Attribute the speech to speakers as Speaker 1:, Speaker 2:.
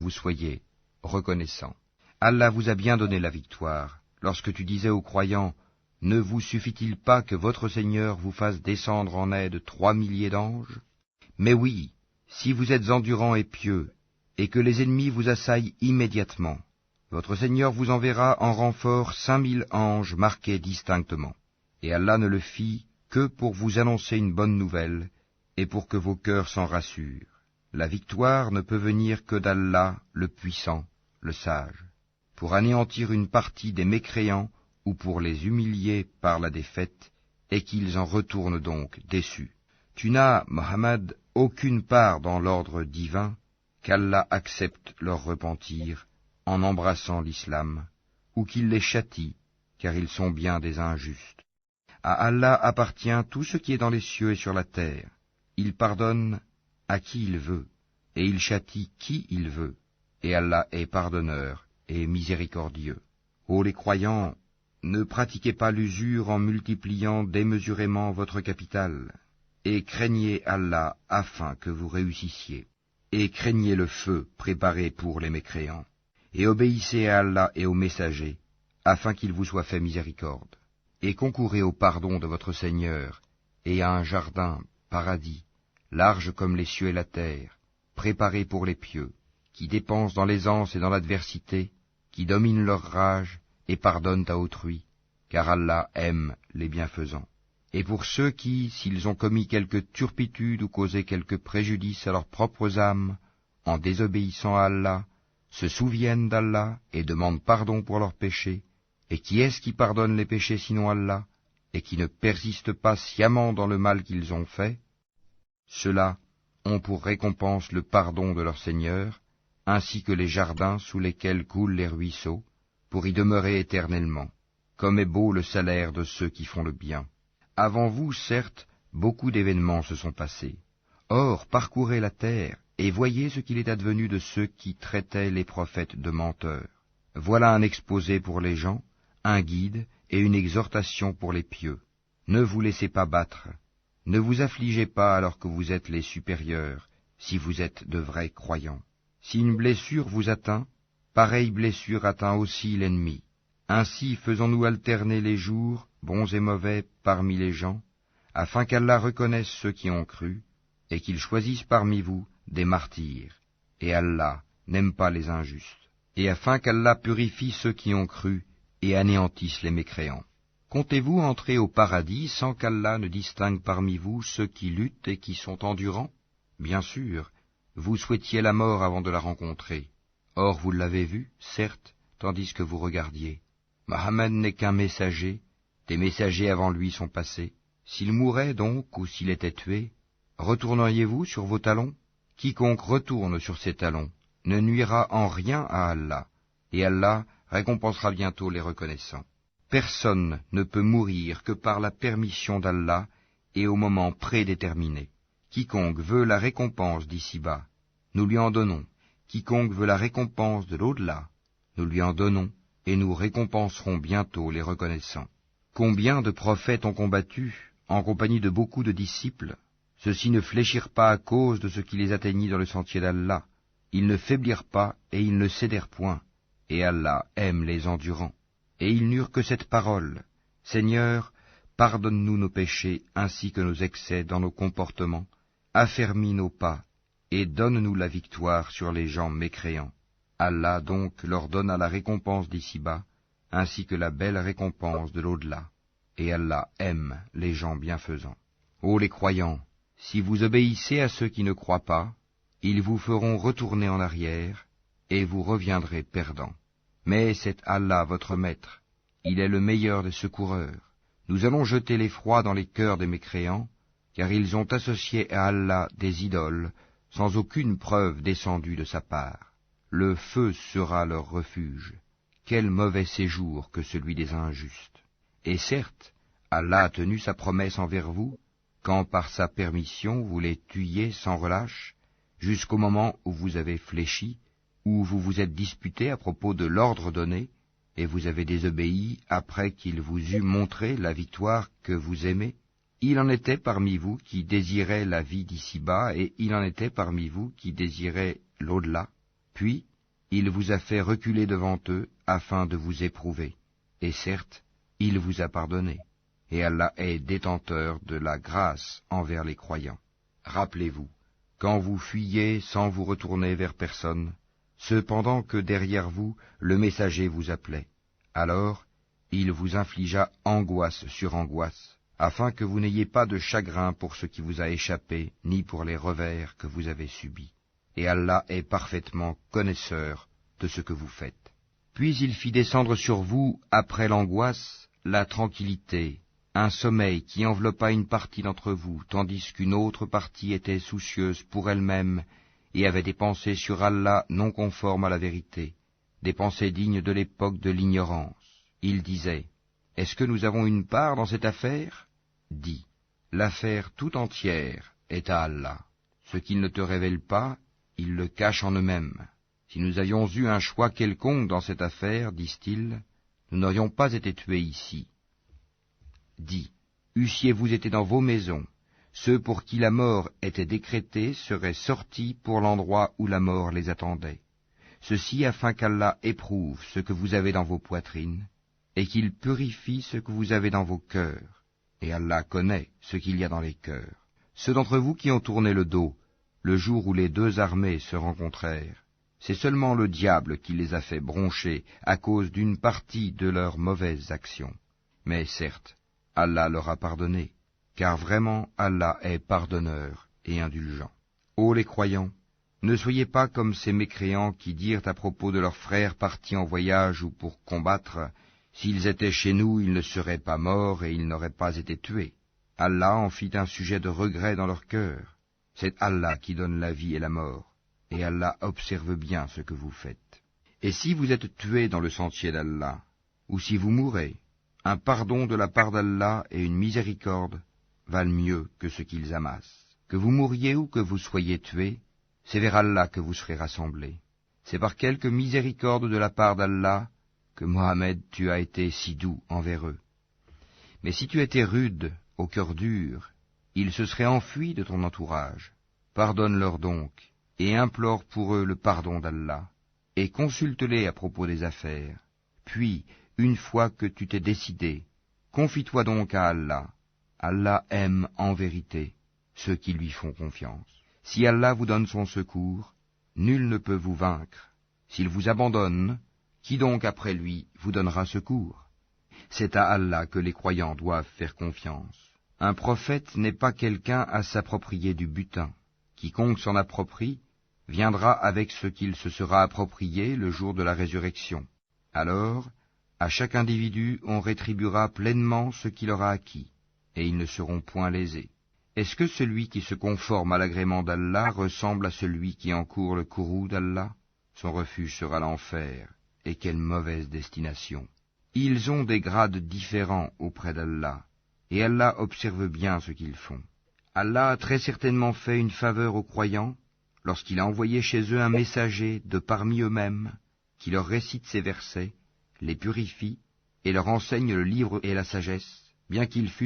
Speaker 1: vous soyez reconnaissants. Allah vous a bien donné la victoire, lorsque tu disais aux croyants, « Ne vous suffit-il pas que votre Seigneur vous fasse descendre en aide 3 milliers d'anges ?» Mais oui, si vous êtes endurants et pieux, et que les ennemis vous assaillent immédiatement, votre Seigneur vous enverra en renfort 5000 anges marqués distinctement. Et Allah ne le fit que pour vous annoncer une bonne nouvelle, et pour que vos cœurs s'en rassurent. La victoire ne peut venir que d'Allah, le puissant, le sage, pour anéantir une partie des mécréants ou pour les humilier par la défaite, et qu'ils en retournent donc déçus. Tu n'as, Mohammed, aucune part dans l'ordre divin, qu'Allah accepte leur repentir en embrassant l'islam, ou qu'il les châtie, car ils sont bien des injustes. À Allah appartient tout ce qui est dans les cieux et sur la terre. Il pardonne à qui il veut, et il châtie qui il veut, et Allah est pardonneur et miséricordieux. Ô les croyants, ne pratiquez pas l'usure en multipliant démesurément votre capital, et craignez Allah afin que vous réussissiez, et craignez le feu préparé pour les mécréants, et obéissez à Allah et aux messagers, afin qu'il vous soit fait miséricorde, et concourez au pardon de votre Seigneur, et à un jardin, paradis, large comme les cieux et la terre, préparé pour les pieux, qui dépensent dans l'aisance et dans l'adversité, qui dominent leur rage et pardonnent à autrui, car Allah aime les bienfaisants. Et pour ceux qui, s'ils ont commis quelque turpitude ou causé quelque préjudice à leurs propres âmes, en désobéissant à Allah, se souviennent d'Allah et demandent pardon pour leurs péchés, et qui est-ce qui pardonne les péchés sinon Allah, et qui ne persiste pas sciemment dans le mal qu'ils ont fait? Ceux-là ont pour récompense le pardon de leur Seigneur, ainsi que les jardins sous lesquels coulent les ruisseaux, pour y demeurer éternellement, comme est beau le salaire de ceux qui font le bien. Avant vous, certes, beaucoup d'événements se sont passés. Or, parcourez la terre, et voyez ce qu'il est advenu de ceux qui traitaient les prophètes de menteurs. Voilà un exposé pour les gens, un guide et une exhortation pour les pieux. Ne vous laissez pas battre, ne vous affligez pas alors que vous êtes les supérieurs, si vous êtes de vrais croyants. Si une blessure vous atteint, pareille blessure atteint aussi l'ennemi. Ainsi faisons-nous alterner les jours, bons et mauvais, parmi les gens, afin qu'Allah reconnaisse ceux qui ont cru, et qu'il choisisse parmi vous des martyrs. Et Allah n'aime pas les injustes. Et afin qu'Allah purifie ceux qui ont cru, et anéantisse les mécréants. Comptez-vous entrer au paradis sans qu'Allah ne distingue parmi vous ceux qui luttent et qui sont endurants? Bien sûr, vous souhaitiez la mort avant de la rencontrer. Or vous l'avez vue, certes, tandis que vous regardiez. Mohammed n'est qu'un messager, des messagers avant lui sont passés. S'il mourait donc, ou s'il était tué, retourneriez-vous sur vos talons? Quiconque retourne sur ses talons ne nuira en rien à Allah, et Allah récompensera bientôt les reconnaissants. Personne ne peut mourir que par la permission d'Allah et au moment prédéterminé. Quiconque veut la récompense d'ici-bas, nous lui en donnons. Quiconque veut la récompense de l'au-delà, nous lui en donnons, et nous récompenserons bientôt les reconnaissants. Combien de prophètes ont combattu, en compagnie de beaucoup de disciples? Ceux-ci ne fléchirent pas à cause de ce qui les atteignit dans le sentier d'Allah. Ils ne faiblirent pas et ils ne cédèrent point. Et Allah aime les endurants. Et ils n'eurent que cette parole: Seigneur, pardonne-nous nos péchés ainsi que nos excès dans nos comportements, affermis nos pas, et donne-nous la victoire sur les gens mécréants. Allah donc leur donna la récompense d'ici-bas, ainsi que la belle récompense de l'au-delà. Et Allah aime les gens bienfaisants. Ô les croyants, si vous obéissez à ceux qui ne croient pas, ils vous feront retourner en arrière, et vous reviendrez perdants. Mais c'est Allah votre maître, il est le meilleur des secoureurs. Nous allons jeter l'effroi dans les cœurs des mécréants, car ils ont associé à Allah des idoles, sans aucune preuve descendue de sa part. Le feu sera leur refuge. Quel mauvais séjour que celui des injustes. Et certes, Allah a tenu sa promesse envers vous, quand par sa permission vous les tuiez sans relâche, jusqu'au moment où vous avez fléchi, où vous vous êtes disputé à propos de l'ordre donné, et vous avez désobéi après qu'il vous eût montré la victoire que vous aimez. Il en était parmi vous qui désiraient la vie d'ici-bas, et il en était parmi vous qui désiraient l'au-delà. Puis, il vous a fait reculer devant eux afin de vous éprouver. Et certes, il vous a pardonné. Et Allah est détenteur de la grâce envers les croyants. Rappelez-vous, quand vous fuyiez sans vous retourner vers personne, cependant que derrière vous le messager vous appelait, alors il vous infligea angoisse sur angoisse, afin que vous n'ayez pas de chagrin pour ce qui vous a échappé, ni pour les revers que vous avez subis. Et Allah est parfaitement connaisseur de ce que vous faites. Puis il fit descendre sur vous, après l'angoisse, la tranquillité, un sommeil qui enveloppa une partie d'entre vous, tandis qu'une autre partie était soucieuse pour elle-même et avait des pensées sur Allah non conformes à la vérité, des pensées dignes de l'époque de l'ignorance. Il disait, « Est-ce que nous avons une part dans cette affaire ?» Dis, « L'affaire tout entière est à Allah. Ce qu'ils ne te révèlent pas, ils le cachent en eux-mêmes. Si nous avions eu un choix quelconque dans cette affaire, disent-ils, nous n'aurions pas été tués ici. » Dis, eussiez-vous été dans vos maisons, ceux pour qui la mort était décrétée seraient sortis pour l'endroit où la mort les attendait. Ceci afin qu'Allah éprouve ce que vous avez dans vos poitrines, et qu'il purifie ce que vous avez dans vos cœurs. Et Allah connaît ce qu'il y a dans les cœurs. Ceux d'entre vous qui ont tourné le dos, le jour où les deux armées se rencontrèrent, c'est seulement le diable qui les a fait broncher à cause d'une partie de leurs mauvaises actions. Mais certes, Allah leur a pardonné, car vraiment Allah est pardonneur et indulgent. Ô les croyants, ne soyez pas comme ces mécréants qui dirent à propos de leurs frères partis en voyage ou pour combattre, « S'ils étaient chez nous, ils ne seraient pas morts et ils n'auraient pas été tués. » Allah en fit un sujet de regret dans leur cœur. C'est Allah qui donne la vie et la mort, et Allah observe bien ce que vous faites. Et si vous êtes tués dans le sentier d'Allah, ou si vous mourrez, un pardon de la part d'Allah et une miséricorde valent mieux que ce qu'ils amassent. Que vous mouriez ou que vous soyez tués, c'est vers Allah que vous serez rassemblés. C'est par quelque miséricorde de la part d'Allah que Mohammed tu as été si doux envers eux. Mais si tu étais rude, au cœur dur, ils se seraient enfuis de ton entourage. Pardonne-leur donc, et implore pour eux le pardon d'Allah, et consulte-les à propos des affaires. Puis, une fois que tu t'es décidé, confie-toi donc à Allah. Allah aime en vérité ceux qui lui font confiance. Si Allah vous donne son secours, nul ne peut vous vaincre. S'il vous abandonne, qui donc après lui vous donnera secours? C'est à Allah que les croyants doivent faire confiance. Un prophète n'est pas quelqu'un à s'approprier du butin. Quiconque s'en approprie viendra avec ce qu'il se sera approprié le jour de la résurrection. Alors, à chaque individu on rétribuera pleinement ce qu'il aura acquis, et ils ne seront point lésés. Est-ce que celui qui se conforme à l'agrément d'Allah ressemble à celui qui encourt le courroux d'Allah? Son refuge sera l'enfer, et quelle mauvaise destination. Ils ont des grades différents auprès d'Allah, et Allah observe bien ce qu'ils font. Allah a très certainement fait une faveur aux croyants, lorsqu'il a envoyé chez eux un messager de parmi eux-mêmes, qui leur récite ces versets, les purifie, et leur enseigne le livre et la sagesse, bien qu'ils fussent